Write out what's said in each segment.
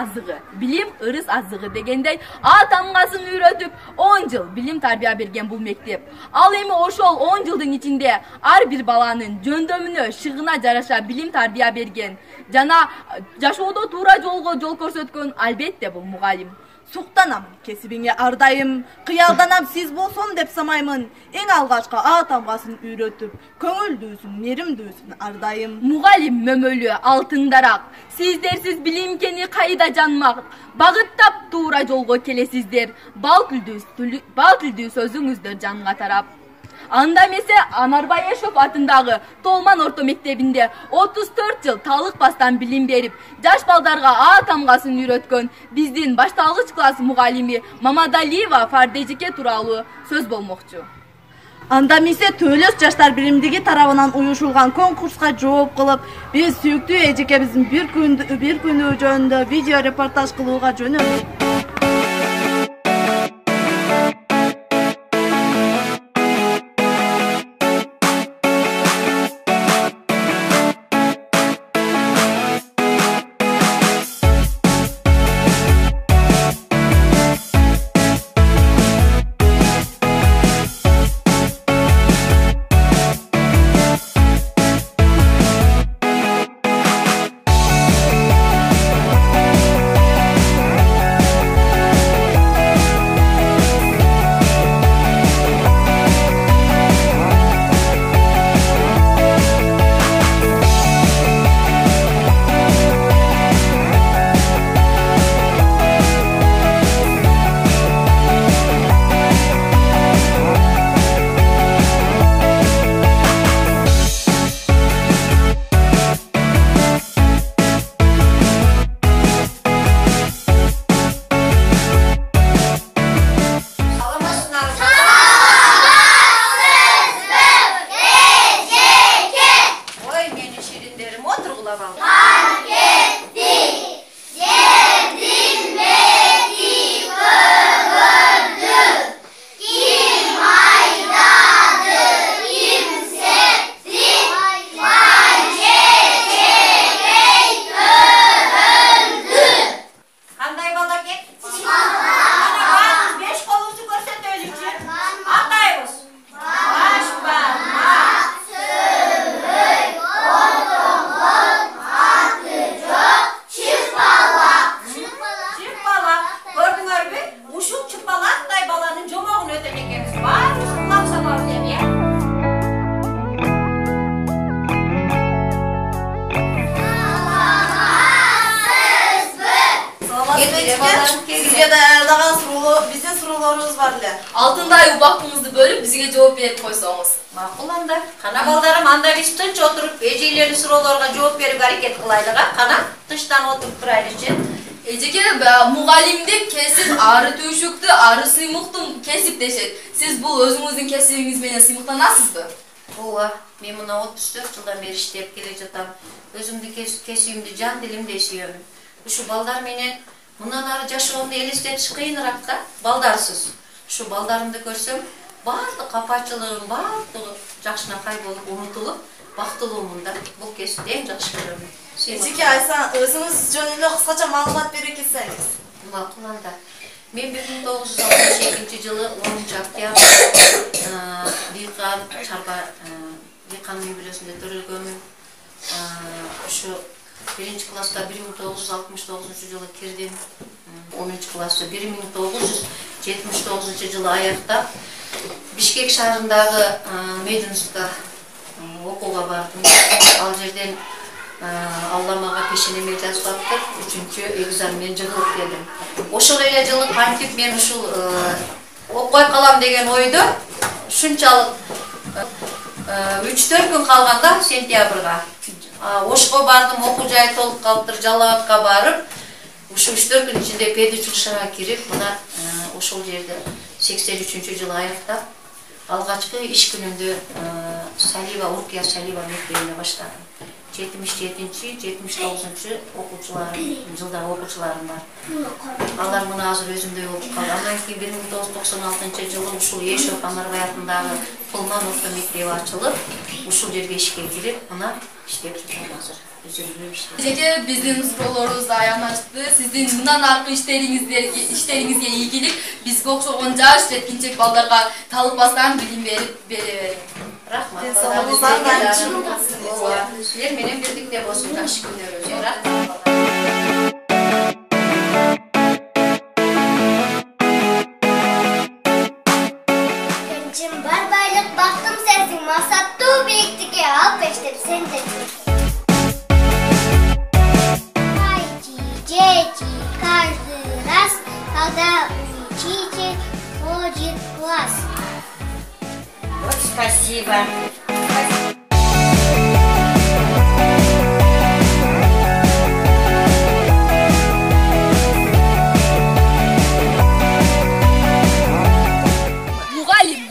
азыгы, билим ырыс азыгы дегендей А тамгасын үйрөтүп 10 жыл билим тарбия берген бул мектеп. Ал эми ошол 10 жылдын ичинде ар бир баланын жөндөмүнө, шыгына жараша билим тарбия берген жана жашоодо туура жолго жол көрсөткөн албетте бул мугалим. Суктанам, кесибиңе ардайым, кыялданам сиз болсом деп санаймын. Эң алгачкы А тамгасын үйрөтүп, көңүлдүүсүн, меримдүүсүн ардайым. Мугалим мөмөлү алтындарак, сиздерсиз билимкени кайда жанмак, багыттап туура жолго келесиздер, бал күлдүү сөзүңүздөр жанга тарап. Анда эмесе Анарбай Эшов атындагы Толман орто мектебинде 34 жыл талыкпастан билим берип, жаш балдарга А тамгасын үйрөткөн биздин башталгыч класс мугалими Мамадалиева Фардежике тууралуу сөз болмокчу. Анда эмесе Төлөс жаштар биримдиги тарабынан уюшулган конкурска жооп кылып, биз сүйүктүү эжекебиздин бир күнү жөнүндө видео репортаж кылууга жөнөдүк. Sizge dayanırdagan bizdin suroolorubuz бар эле. Алтындай убактыңызды бөлүп бизге жооп берип койсоңуз. Макул анда. Кана балдарым, анда биз тынч отуруп эжелердин суроолорго жооп берип аракет кылайлык. Кана тынчтан отуруп турайлычы. Эжеке мугалимдик кесип ары түйшүктү, ары сыймыктуу кесип дешет. Сиз бул өзүңүздүн кесибиңиз менен сыймыктанасызбы? Ооба, мен мына 34 жылдан бери иштеп келе жатам. Өзүмдүн кесибимди жан дилимде сүйөм. Ушу балдар менен мындан ары жашоомду элестетиш кыйыныраак да, балдарсыз. Ушу балдарымды көрсөм, баардык капачылыгым, баардыгы жакшынакай болуп унутулуп, бактылуумун да. Бул кесипти эң жакшы көрөм. Эжеке Айсан, өзүңүз жөнүндө кыскача маалымат бере кетсеңиз. Макул анда. Мен 1962 жылы 10 октябрда Дыйкан үй-бүлөсүндө төрөлгөнмүн. Ушу 1-класста 1969 жылы кирдим. 10-класста 1979 жылы аяктап Бишкек шаарындагы Мединскка окууга бардым. Ал жерден Алла мага пешенеме жазып атты. 3-чү экзаменмен жыгылып келдим. Ошол эле жылы кантип мен ушул окуй калам деген ойдо ушунчалык 3-4 күн калганда сентябрга Ошко бардым, окуу жай толуп калыптыр, Жалал Абадка барып, ушу 3-4 күн ичинде педучилищага кирип, мына ошол жерде 83 жылы аяктап, алгачкы иш күнүмдү Уркия Салива мектебинде баштадым. 77-79 жылдагы окуучуларым бар. Алар мына азыр өзүмдөй болуп калды. Андан кийин 1996 жылы ушул Эшов Анарбай атындагы Толман орто мектеби ачылып, ушул жерге ишке кирип, мына иштеп жатам азыр. Эжеке, биздин суроолорубуз аяначты. Сиздин мындан аркы иштериңизге ийгилик, бизге окшогон жаш жеткинчек балдарга талыкпастан билим бере. Рахмат. Силер менен бирдикте болсун жаш күнүбүз. Рахмат. Бар байлык бактым сенсиң, максаттуу бийиктикке алып эштеп сен де. Дети, каждый раз, когда учитель ходит в класс. Вот спасибо.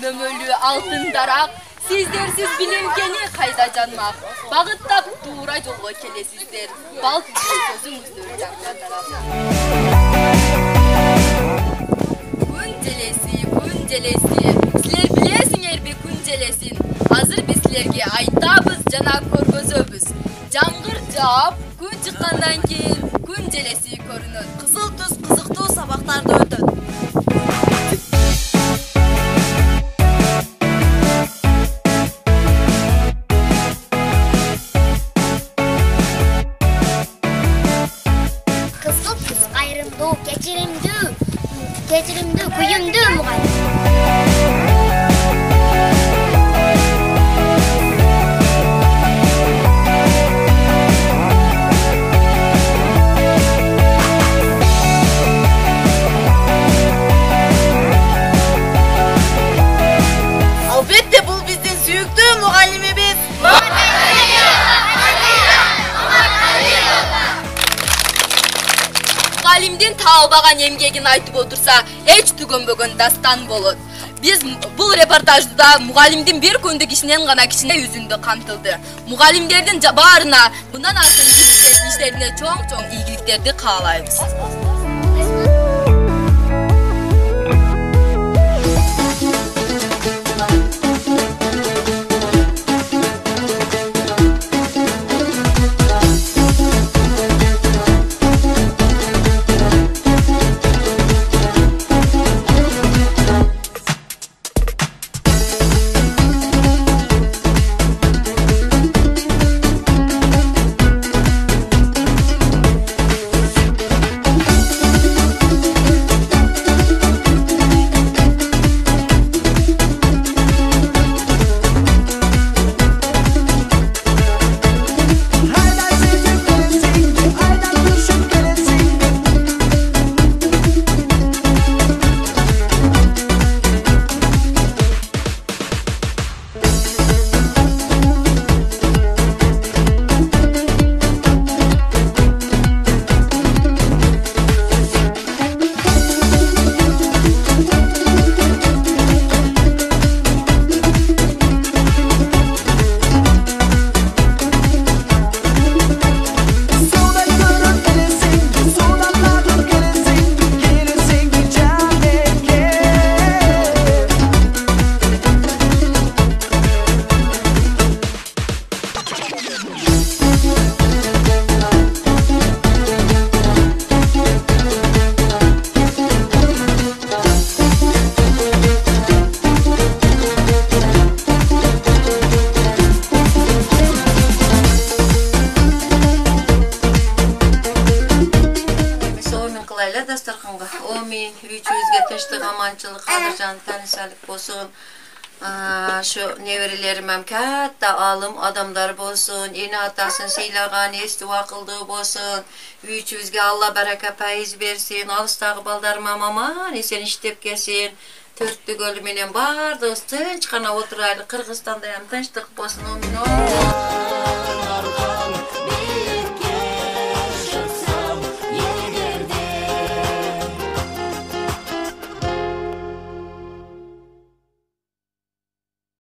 Көмөлү алтын дарак, сиздерсиз билимкени кайда жанмак. Багыттап туура жолго келесиздер. Балким сөзүңүздөр жанга тарап. Күн желеси. Силер билесиңерби күн желесин? Азыр биз силерге айтабыз жана көргөзөбүз. Жамгыр жаап, күн чыккандан кийин күн желеси көрүнөт. Кызыл түс кызыктуу сабактарды өтөт. Kecirimdүү, kuyumduu muğayim. Albatta bul bizdin sүйүктүү muğayimimiz. Muğalimdin taabagан эмгегин айтып отурса, эч түгөнбөгөн дастан болот. Биз бул репортажда мугалимдин бир күндүк ишинен гана кичине үзүндү камтылды. Мугалимдердин баарына мындан артыңкы иштерине чоң ийгиликтерди каалайбыз. Dastarxanga. Amin. Üçüyüzge tinçlik, amançılık, kadırcan, tanışalik bolsun. Şu neverilerim hem katta alım adamlar bolsun. Eni atasın seylagan, esti vakıldığı bolsun. Üçüyüzge Allah baraka payiz versin. Alыстағы baldarım aman esen iştep gelsin. Törtlük ölümenen bardığız tınç kana oturaylı. Kırgızstanda hem tinçlik bolsun. Amin.